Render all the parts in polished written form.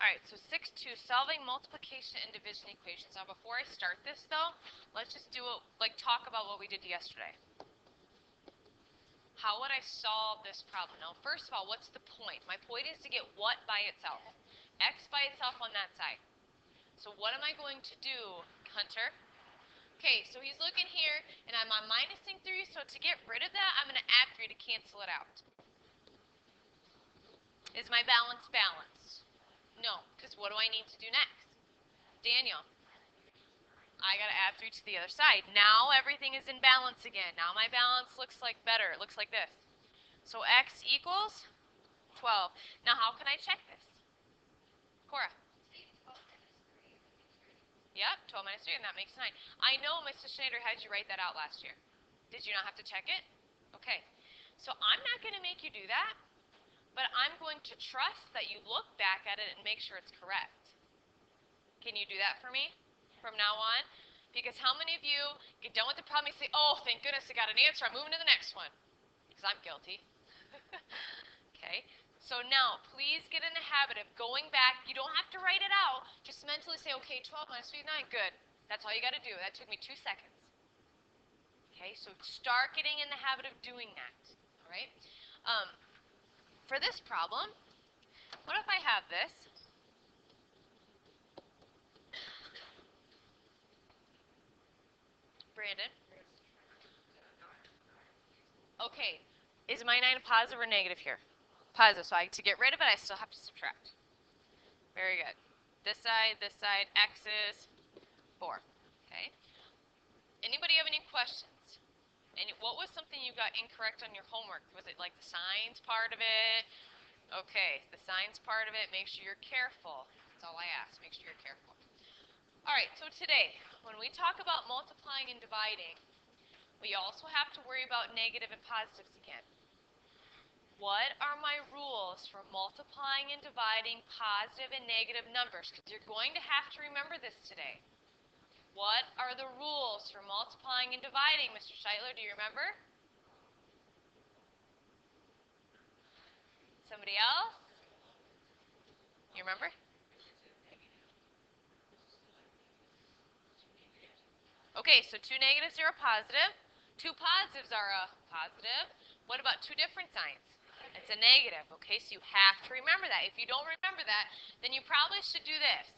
Alright, so 6-2, solving multiplication and division equations. Now before I start this though, let's just do it, talk about what we did yesterday. How would I solve this problem? Now first of all, what's the point? My point is to get what by itself? X by itself on that side. So what am I going to do, Hunter? Okay, so he's looking here, and I'm on minusing 3, so to get rid of that, I'm going to add 3 to cancel it out. Is my balance balanced? No, because what do I need to do next? Daniel, I got to add 3 to the other side. Now everything is in balance again. Now my balance looks like better. It looks like this. So x equals 12. Now how can I check this? Cora? Yep, 12 minus 3, and that makes 9. I know Mrs. Schneider had you write that out last year. Did you not have to check it? Okay. So I'm not going to make you do that. But I'm going to trust that you look back at it and make sure it's correct. Can you do that for me from now on? Because how many of you get done with the problem and say, oh, thank goodness I got an answer, I'm moving to the next one? Because I'm guilty. Okay, so now please get in the habit of going back. You don't have to write it out. Just mentally say, okay, 12 minus 3 is 9. Good. That's all you got to do. That took me 2 seconds. Okay, so start getting in the habit of doing that. All right? For this problem, what if I have this? Brandon? Okay, is my 9 a positive or negative here? Positive, so to get rid of it, I still have to subtract. Very good. This side, x is 4. Okay. Anybody have any questions? What was something you got incorrect on your homework? Was it like the signs part of it? Okay, the signs part of it, make sure you're careful. That's all I ask, make sure you're careful. Alright, so today, when we talk about multiplying and dividing, we also have to worry about negative and positives again. What are my rules for multiplying and dividing positive and negative numbers? Because you're going to have to remember this today. What are the rules for multiplying and dividing, Mr. Scheitler? Do you remember? Somebody else? You remember? Okay, so 2 negatives are a positive. 2 positives are a positive. What about 2 different signs? It's a negative. Okay, so you have to remember that. If you don't remember that, then you probably should do this.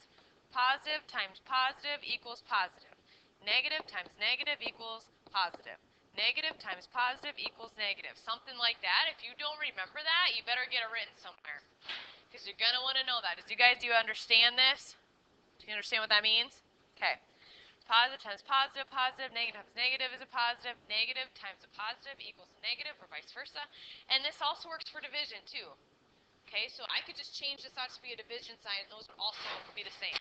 Positive times positive equals positive. Negative times negative equals positive. Negative times positive equals negative. Something like that. If you don't remember that, you better get it written somewhere. Because you're going to want to know that. Do you understand this? Do you understand what that means? Okay. Positive times positive, positive, negative times negative is a positive, negative times a positive equals a negative, or vice versa. And this also works for division, too. Okay, so I could just change this out to be a division sign, and those would also be the same.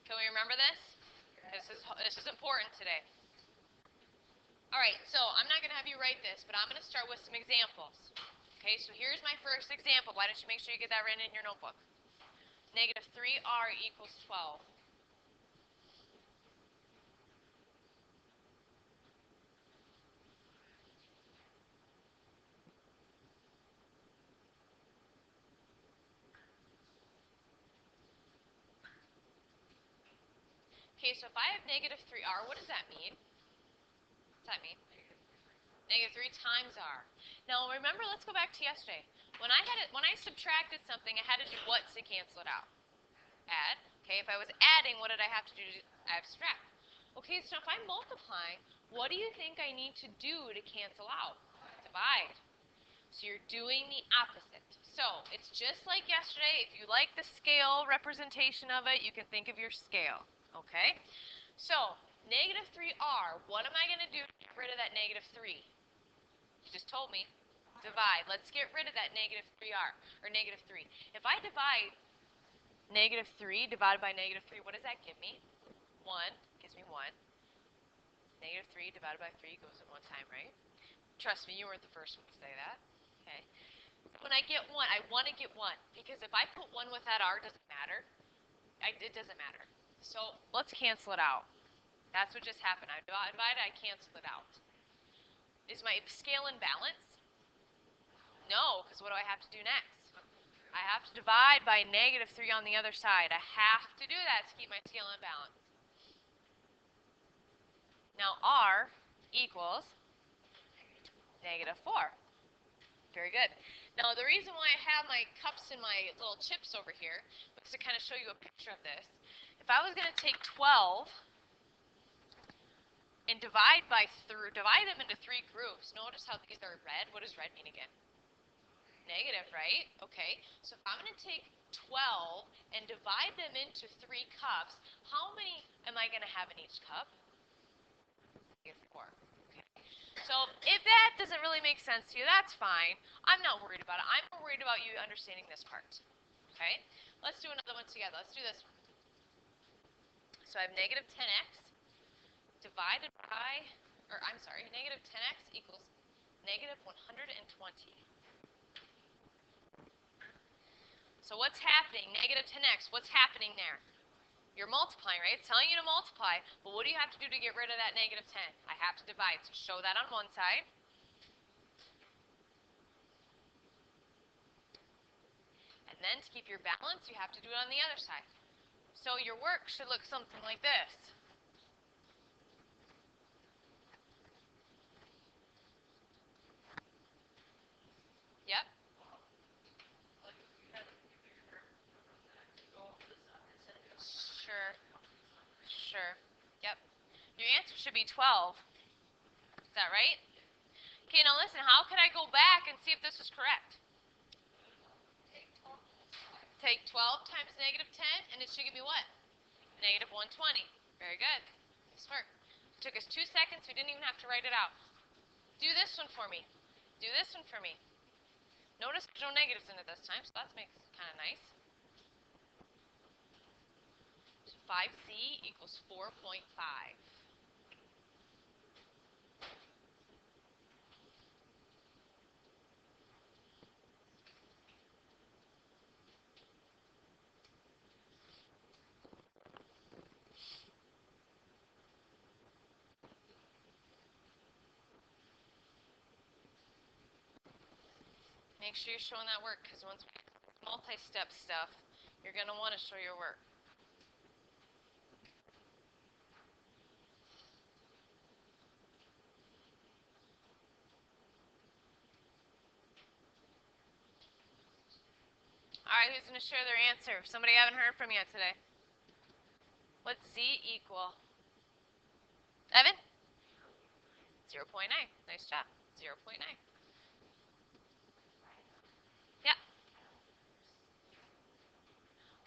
Can we remember this? This is important today. Alright, so I'm not going to have you write this, but I'm going to start with some examples. Okay, so here's my first example. Why don't you make sure you get that written in your notebook? Negative 3r equals 12. Okay, so if I have negative 3r, what does that mean? What does that mean? Negative 3 times r. Now remember, let's go back to yesterday. When I subtracted something, I had to do what to cancel it out? Add. Okay, if I was adding, what did I have to do? I have to subtract. Okay, so if I'm multiplying, what do you think I need to do to cancel out? Divide. So you're doing the opposite. So it's just like yesterday. If you like the scale representation of it, you can think of your scale. Okay? So negative 3r, what am I going to do to get rid of that negative 3? You just told me. Divide. Let's get rid of that negative 3r, or negative 3. If I divide negative 3 divided by negative 3, what does that give me? 1. Gives me 1. Negative 3 divided by 3 goes at one time, right? Trust me, you weren't the first one to say that. Okay. When I get 1, I want to get 1. Because if I put 1 with that r, does it matter? It doesn't matter. So let's cancel it out. That's what just happened. I divided, I canceled it out. Is my scale in balance? No, because what do I have to do next? I have to divide by negative 3 on the other side. I have to do that to keep my scale in balance. Now R equals negative 4. Very good. Now the reason why I have my cups and my little chips over here was to kind of show you a picture of this. If I was going to take 12 and divide them into 3 groups, notice how these are red. What does red mean again? Negative, right? Okay, so if I'm going to take 12 and divide them into 3 cups, how many am I going to have in each cup? Negative 4. Okay. So if that doesn't really make sense to you, that's fine. I'm not worried about it. I'm more worried about you understanding this part. Okay, let's do another one together. Let's do this one. So I have negative 10x divided by, negative 10x equals negative 120. So what's happening? Negative 10x, what's happening there? You're multiplying, right? It's telling you to multiply, but what do you have to do to get rid of that negative 10? I have to divide, so show that on one side. And then to keep your balance, you have to do it on the other side. So your work should look something like this. Yep. Sure. Sure. Yep. Your answer should be 12. Is that right? Okay, now listen, how can I go back and see if this is correct? Take 12 times negative 10, and it should give me what? Negative 120. Very good. Smart. It took us 2 seconds. We didn't even have to write it out. Do this one for me. Do this one for me. Notice there's no negatives in it this time, so that makes it kind of nice. 5c equals 4.5. Make sure you're showing that work, because once we get multi-step stuff, you're going to want to show your work. All right, who's going to share their answer? Somebody I haven't heard from yet today. What's z equal? Evan? 0.9. Nice job. 0.9. Yeah.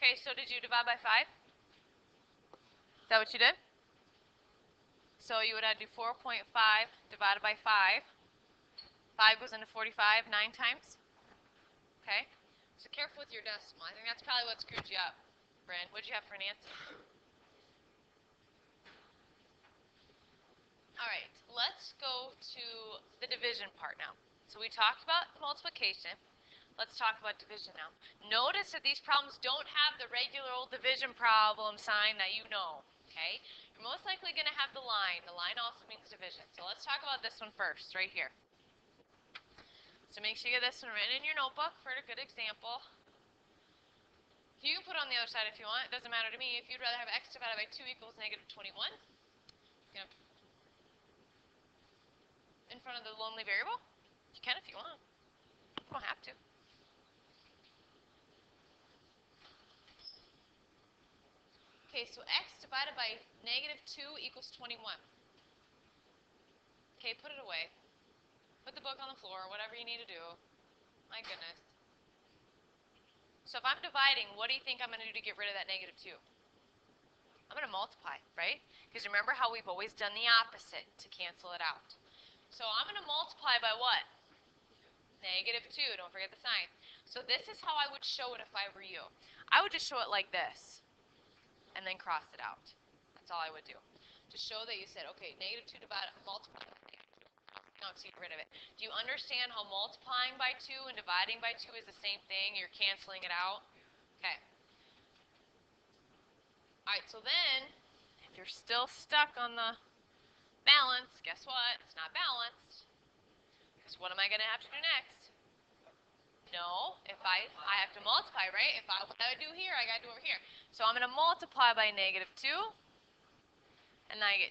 Okay, so did you divide by 5? Is that what you did? So you would have to do 4.5 divided by 5. 5 goes into 45 9 times. Okay? So careful with your decimal. I think that's probably what screwed you up. Brand, what did you have for an answer? All right, let's go to the division part now. So we talked about multiplication. Let's talk about division now. Notice that these problems don't have the regular old division problem sign that you know, okay? You're most likely going to have the line. The line also means division. So let's talk about this one first, right here. So make sure you get this one written in your notebook for a good example. You can put it on the other side if you want. It doesn't matter to me. If you'd rather have x divided by 2 equals negative 21, you know, in front of the lonely variable, you can if you want. You don't have to. Okay, so x divided by negative 2 equals 21. Okay, put it away. Put the book on the floor, whatever you need to do. My goodness. So if I'm dividing, what do you think I'm going to do to get rid of that negative 2? I'm going to multiply, right? Because remember how we've always done the opposite to cancel it out. So I'm going to multiply by what? Negative 2. Don't forget the sign. So this is how I would show it if I were you. I would just show it like this and then cross it out. That's all I would do. To show that you said, okay, negative 2 divided, multiply by negative 2. Now to get rid of it. Do you understand how multiplying by 2 and dividing by 2 is the same thing? You're canceling it out? Okay. All right, so then If you're still stuck on the balance, guess what? It's not balanced. Because what am I going to have to do next? No, if I have to multiply, right? What I do here, I got to do over here. So I'm going to multiply by -2, and then I get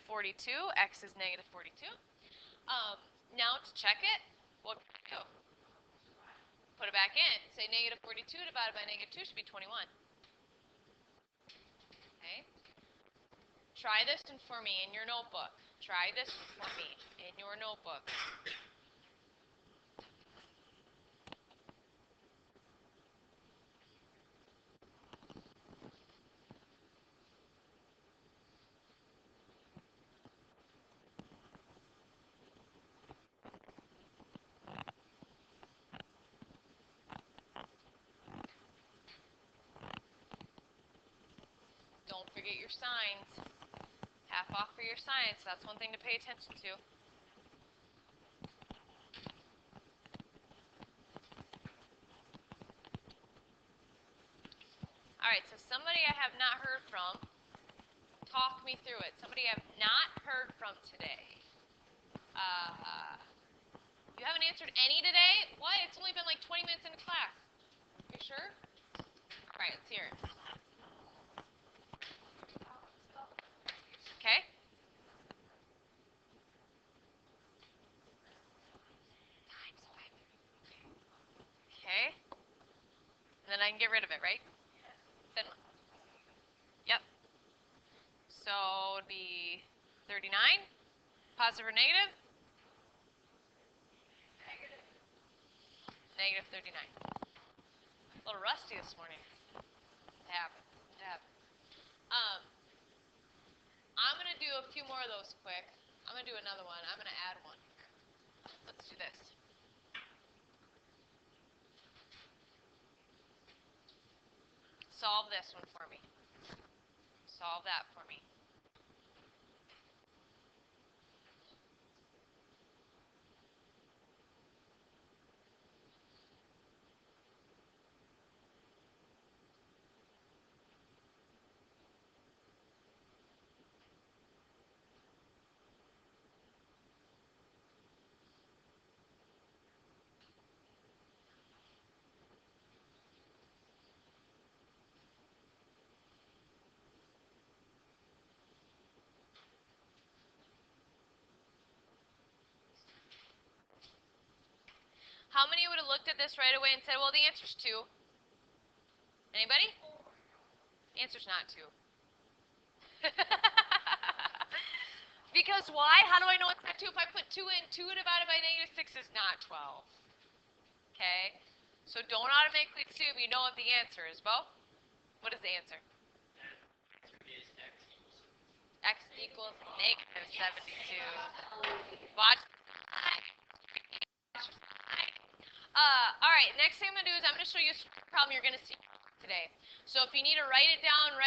-42. X is -42. Now to check it, what do? Put it back in. Say -42 divided by -2 should be 21. Okay. Try this one for me in your notebook. Try this one for me in your notebook. Don't forget your signs. Half off for your science. That's one thing to pay attention to. Alright, so somebody I have not heard from, talk me through it. Somebody I have not heard from today. You haven't answered any today? What? It's only been like 20 minutes into class. You sure? Alright, let's hear it. Okay? Okay. And then I can get rid of it, right? Then, yep. So it would be 39. Positive or negative? Negative 39. A little rusty this morning. It happened. It happened. I'm going to do a few more of those quick. I'm going to do another one. I'm going to add one. Let's do this. Solve this one for me. Solve that for me. How many would have looked at this right away and said, well, the answer's 2? Anybody? The answer's not 2. Because why? How do I know it's not 2? If I put 2 in, 2 divided by -6 is not 12. Okay? So don't automatically assume you know what the answer is. Bo? What is the answer? X equals -72. Watch. Alright, next thing I'm going to do is I'm going to show you a problem you're going to see today. So if you need to write it down,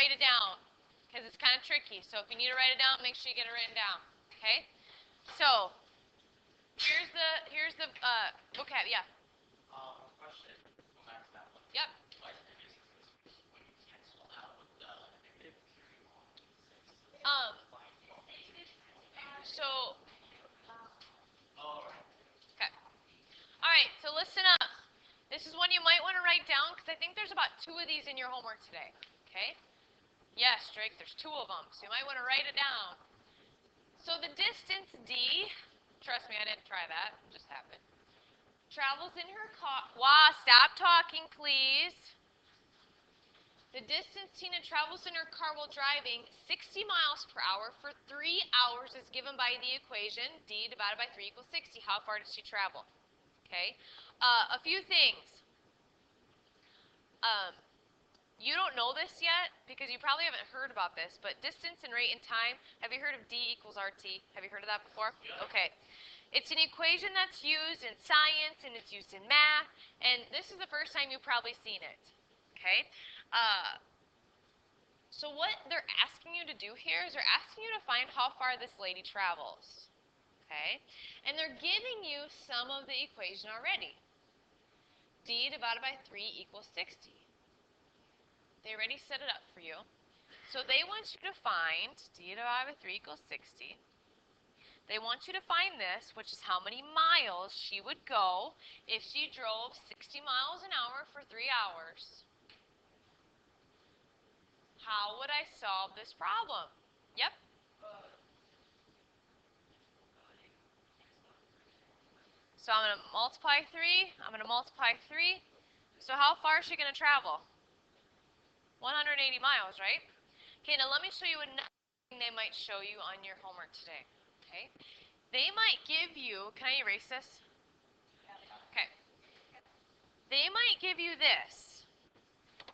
because it's kind of tricky. So if you need to write it down, make sure you get it written down. Okay? So, here's the vocab, yeah. Question. Yep. So, okay. Alright, so listen up. This is one you might want to write down because I think there's about 2 of these in your homework today. Okay? Yes, Drake, there's 2 of them, so you might want to write it down. So the distance D, trust me, I didn't try that, it just happened. Travels in her car. Wow, stop talking, please. The distance Tina travels in her car while driving 60 miles per hour for 3 hours is given by the equation D divided by 3 equals 60. How far does she travel? Okay. A few things. You don't know this yet because you probably haven't heard about this, but distance and rate and time, have you heard of D equals RT? Have you heard of that before? Yeah. Okay. It's an equation that's used in science and it's used in math, and this is the first time you've probably seen it. Okay? So what they're asking you to do here is they're asking you to find how far this lady travels. Okay? And they're giving you some of the equation already. D divided by 3 equals 60. They already set it up for you. So they want you to find d divided by 3 equals 60. They want you to find this, which is how many miles she would go if she drove 60 miles an hour for 3 hours. How would I solve this problem? Yep. So I'm going to multiply 3. I'm going to multiply 3. So how far is she going to travel? 180 miles, right? Okay, now let me show you another thing they might show you on your homework today. Okay? They might give you, can I erase this? Okay. They might give you this.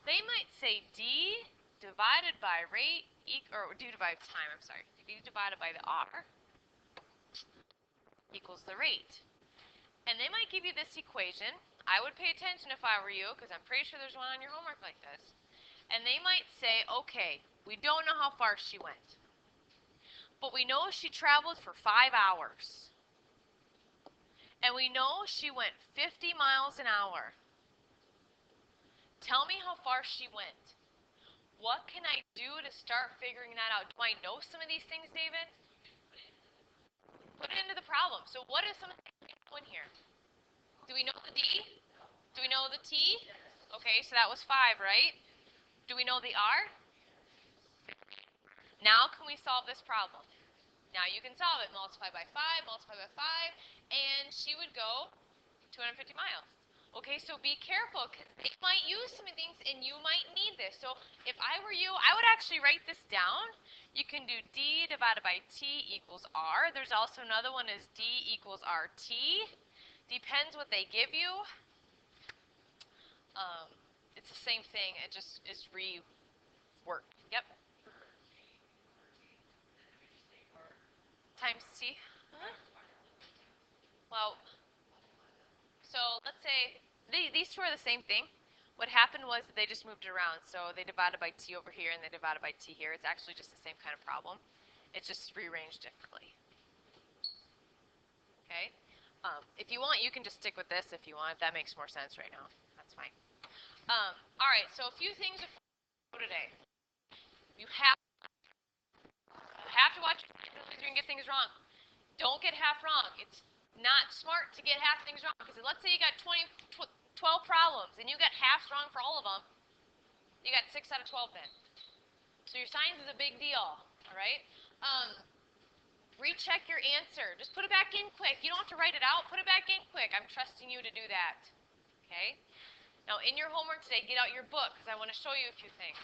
They might say d divided by rate, or d divided by time, I'm sorry. d divided by the r equals the rate. And they might give you this equation. I would pay attention if I were you, because I'm pretty sure there's one on your homework like this. And they might say, okay, we don't know how far she went, but we know she traveled for 5 hours. And we know she went 50 miles an hour. Tell me how far she went. What can I do to start figuring that out? Do I know some of these things, David? Put it into the problem. So what is some of the things we know in here? Do we know the D? Do we know the T? Okay, so that was 5, right? Do we know the R? Now can we solve this problem? Now you can solve it. Multiply by 5, multiply by 5, and she would go 250 miles. Okay, so be careful, because they might use some of things, and you might need this. So if I were you, I would actually write this down. You can do d divided by t equals r. There's also another one is d equals rt. Depends what they give you. It's the same thing. It just is reworked. Yep. Times t. Well, so let's say these two are the same thing. What happened was that they just moved it around. So they divided by t over here and they divided by t here. It's actually just the same kind of problem. It's just rearranged differently. Okay? If you want, you can just stick with this if you want. That makes more sense right now. That's fine. All right, so a few things for today. You have to watch your you can get things wrong. Don't get half wrong. It's not smart to get half things wrong, because let's say you got 12 problems and you got half wrong for all of them. You got 6 out of 12 then. So your science is a big deal, all right? Recheck your answer. Just put it back in quick. You don't have to write it out. Put it back in quick. I'm trusting you to do that, okay? Now, in your homework today, get out your book, because I want to show you a few things.